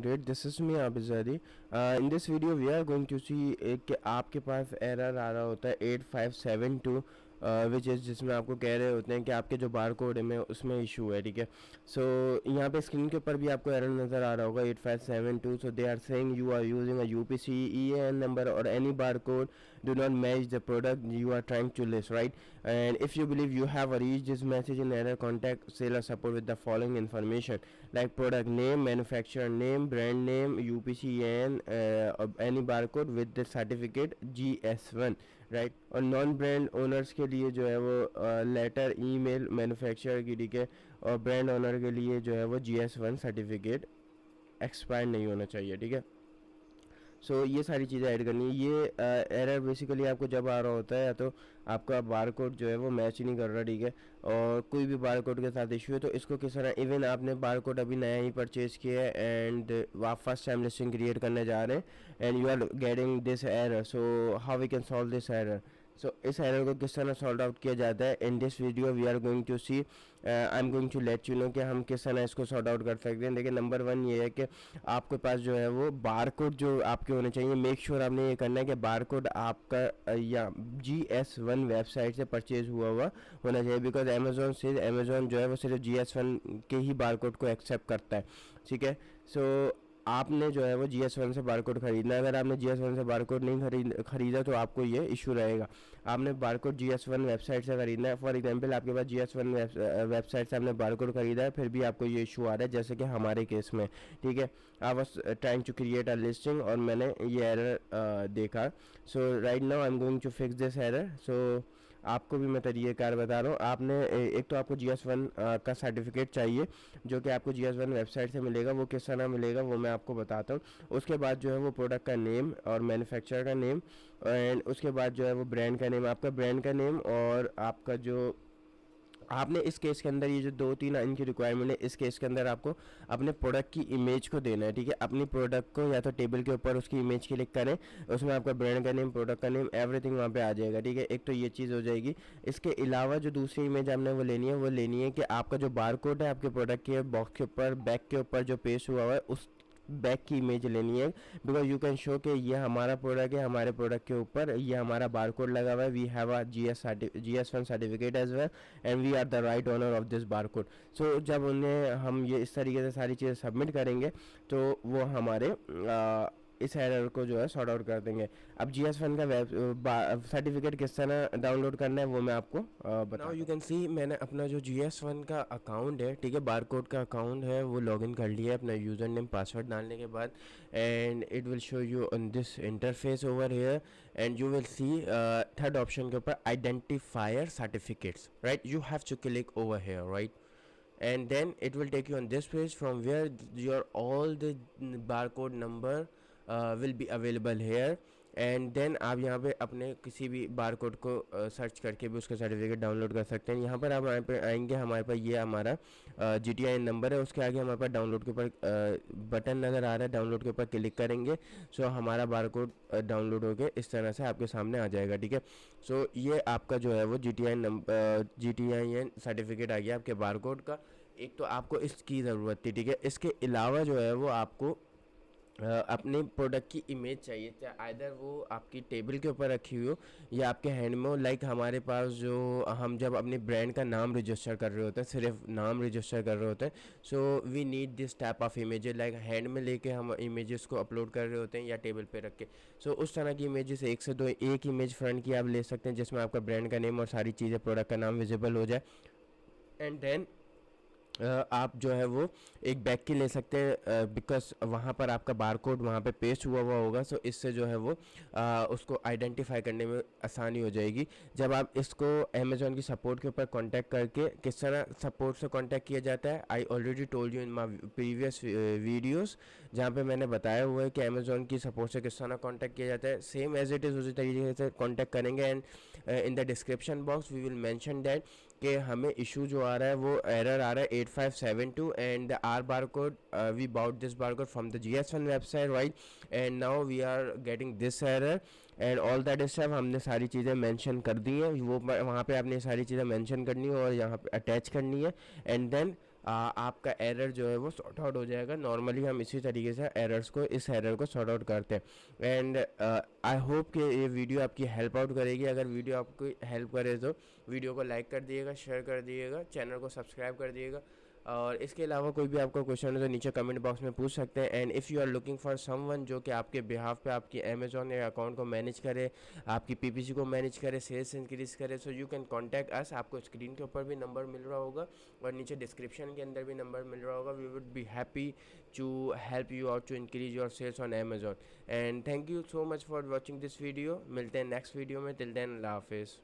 Great, this is me Abizadi. In this video we are going to see कि आपके पास error आ रहा होता है 8572 विच इज़ जिसमें आपको कह रहे होते हैं कि आपके जो बार कोड में उसमें इशू है, ठीक है। सो यहाँ पे स्क्रीन के ऊपर भी आपको एरर नज़र आ रहा होगा 8572। So they are saying you are using a UPC EAN number और any bar code do not match the product you are trying to list, right? And if you believe you have reached this message in error, contact seller support with the following information like product name, manufacturer name, brand name, UPCN, any barcode with the certificate GS1, right. और non brand owners के लिए जो है वो letter email manufacturer की, ठीक है। और ब्रांड ओनर के लिए जो है वो GS1 सर्टिफिकेट एक्सपायर नहीं होना चाहिए, ठीक है। सो ये सारी चीज़ें ऐड करनी है। ये एरर बेसिकली आपको जब आ रहा होता है या तो आपका बार कोड जो है वो मैच ही नहीं कर रहा, ठीक है। और कोई भी बार कोड के साथ इशू है तो इसको किस तरह, इवन आपने बार कोड अभी नया ही परचेज़ किया है एंड आप फर्स्ट टाइम लिस्टिंग क्रिएट करने जा रहे हैं and you are getting this error, so how we can solve this error. So इस एरर को किस तरह सॉल्व आउट किया जाता है, in this video we are going to see, I am going to let you know कि हम किस तरह इसको सॉर्ट आउट कर सकते हैं। देखिए, नंबर वन ये है कि आपके पास जो है वो बार कोड जो आपके होने चाहिए, मेक श्योर आपने ये करना है कि बार कोड आपका या GS1 वेबसाइट से परचेज हुआ होना चाहिए, बिकॉज अमेजोन जो है वो सिर्फ GS1 के ही बार कोड को एक्सेप्ट करता है, ठीक है। सो आपने जो है वो GS1 से बारकोड खरीदना है। अगर आपने GS1 से बारकोड नहीं खरीदा तो आपको ये इशू रहेगा। आपने बारकोड GS1 वेबसाइट से खरीदना है। फॉर एग्जांपल आपके पास GS1 वेबसाइट से आपने बारकोड खरीदा है, फिर भी आपको ये इशू आ रहा है, जैसे कि हमारे केस में, ठीक है। I was trying to create a listing और मैंने ये एरर देखा। So right now I am going to fix this error. So आपको भी मैं तरीक़ेकार बता रहा हूँ। आपने एक तो आपको GS1 का सर्टिफिकेट चाहिए जो कि आपको GS1 वेबसाइट से मिलेगा। वो किस तरह मिलेगा वो मैं आपको बताता हूँ। उसके बाद जो है वो प्रोडक्ट का नेम और मैन्युफैक्चरर का नेम, एंड उसके बाद जो है वो ब्रांड का नेम, आपका ब्रांड का नेम, और आपका जो आपने इस केस के अंदर ये जो दो तीन इनकी रिक्वायरमेंट है, इस केस के अंदर आपको अपने प्रोडक्ट की इमेज को देना है, ठीक है। अपनी प्रोडक्ट को या तो टेबल के ऊपर उसकी इमेज क्लिक करें, उसमें आपका ब्रांड का नेम, प्रोडक्ट का नेम, एवरीथिंग वहाँ पे आ जाएगा, ठीक है। एक तो ये चीज़ हो जाएगी। इसके अलावा जो दूसरी इमेज आपने वो लेनी है कि आपका जो बार कोड है आपके प्रोडक्ट के बॉक्स के ऊपर, बैक के ऊपर जो पेस्ट हुआ हुआ है उस बैक की इमेज लेनी है, बिकॉज यू कैन शो कि ये हमारा प्रोडक्ट है, हमारे प्रोडक्ट के ऊपर ये हमारा बार कोड लगा हुआ है, we have a GS1 certificate as well and we are the right owner of this bar code. So जब उन्हें हम ये इस तरीके से सारी चीज़ें सबमिट करेंगे तो वो हमारे इस एरर को जो है सॉर्ट आउट कर देंगे। अब GS1 का वेब सर्टिफिकेट किस तरह डाउनलोड करना है वो मैं आपको बता। नाउ यू कैन सी मैंने अपना जो GS1 का अकाउंट है, ठीक है, बारकोड का अकाउंट है, वो लॉगिन कर लिया है अपना यूज़र नेम पासवर्ड डालने के बाद, and it will show you on this interface over here and you will see third option के ऊपर identifier certificates, right. You have to click over here, right, and then it will take you on this page from where your all the barcode number will be available here, and then आप यहाँ पे अपने किसी भी bar code को search करके भी उसका सर्टिफिकेट डाउनलोड कर सकते हैं। यहाँ पर आप हमारे पे आएंगे, हमारे पास ये हमारा GTIN नंबर है, उसके आगे हमारे पास डाउनलोड के ऊपर बटन नज़र आ रहा है, डाउनलोड के ऊपर क्लिक करेंगे। सो हमारा बार कोड डाउनलोड होकर इस तरह से आपके सामने आ जाएगा, ठीक है। सो ये आपका जो है वो GTIN सर्टिफिकेट आ गया आपके बार कोड का। एक तो आपको इसकी ज़रूरत थी, ठीक है। इसके अलावा जो है वो आपको अपने प्रोडक्ट की इमेज चाहिए, चाहे आइदर वो आपकी टेबल के ऊपर रखी हुई हो या आपके हैंड में हो। लाइक हमारे पास जो हम जब अपने ब्रांड का नाम रजिस्टर कर रहे होते हैं, सिर्फ नाम रजिस्टर कर रहे होते हैं, so we need this type of images, like hand में लेके हम इमेजेस को अपलोड कर रहे होते हैं या टेबल पे रख के। सो उस तरह की इमेजेस एक से दो, एक इमेज फ्रंट की आप ले सकते हैं जिसमें आपका ब्रांड का नेम और सारी चीज़ें, प्रोडक्ट का नाम विजिबल हो जाए, एंड देन आप जो है वो एक बैग की ले सकते हैं, बिकॉज वहाँ पर आपका बारकोड वहाँ पे पेस्ट हुआ होगा। सो इससे जो है वो उसको आइडेंटिफाई करने में आसानी हो जाएगी। जब आप इसको अमेज़ॉन की सपोर्ट के ऊपर कांटेक्ट करके, किस तरह सपोर्ट से कांटेक्ट किया जाता है, I already told you in my previous videos, जहाँ पे मैंने बताया हुआ है कि अमेज़ॉन की सपोर्ट से किस तरह कांटेक्ट किया जाता है। सेम एज इट इज़ उसी तरीके से कांटेक्ट करेंगे, and in the description box we will mention that कि हमें इशू जो आ रहा है वो एरर आ रहा है 8572 and our barcode, we bought this barcode from the GS1 website, right, and now we are getting this error and all that stuff। हमने सारी चीज़ें मेंशन कर दी हैं, वो वहाँ पे आपने सारी चीज़ें मेंशन करनी है और यहाँ पे अटैच करनी है, एंड देन आपका एरर जो है वो सॉर्ट आउट हो जाएगा। नॉर्मली हम इसी तरीके से इस एरर को सॉर्ट आउट करते हैं। एंड आई होप कि ये वीडियो आपकी हेल्प आउट करेगी। अगर वीडियो आपको हेल्प करे तो वीडियो को लाइक कर दिएगा, शेयर कर दिएगा, चैनल को सब्सक्राइब कर दिएगा। और इसके अलावा कोई भी आपका क्वेश्चन हो तो नीचे कमेंट बॉक्स में पूछ सकते हैं। And if you are looking for someone जो कि आपके बिहाफ पे आपकी अमेजोन या अकाउंट को मैनेज करे, आपकी पीपीसी को मैनेज करे, सेल्स इंक्रीज करे, so you can contact us. आपको स्क्रीन के ऊपर भी नंबर मिल रहा होगा और नीचे डिस्क्रिप्शन के अंदर भी नंबर मिल रहा होगा। We would be happy to help you out to increase your sales on Amazon. And thank you so much for watching this video. मिलते हैं नेक्स्ट वीडियो में। टिल देन अल्लाह हाफिज़।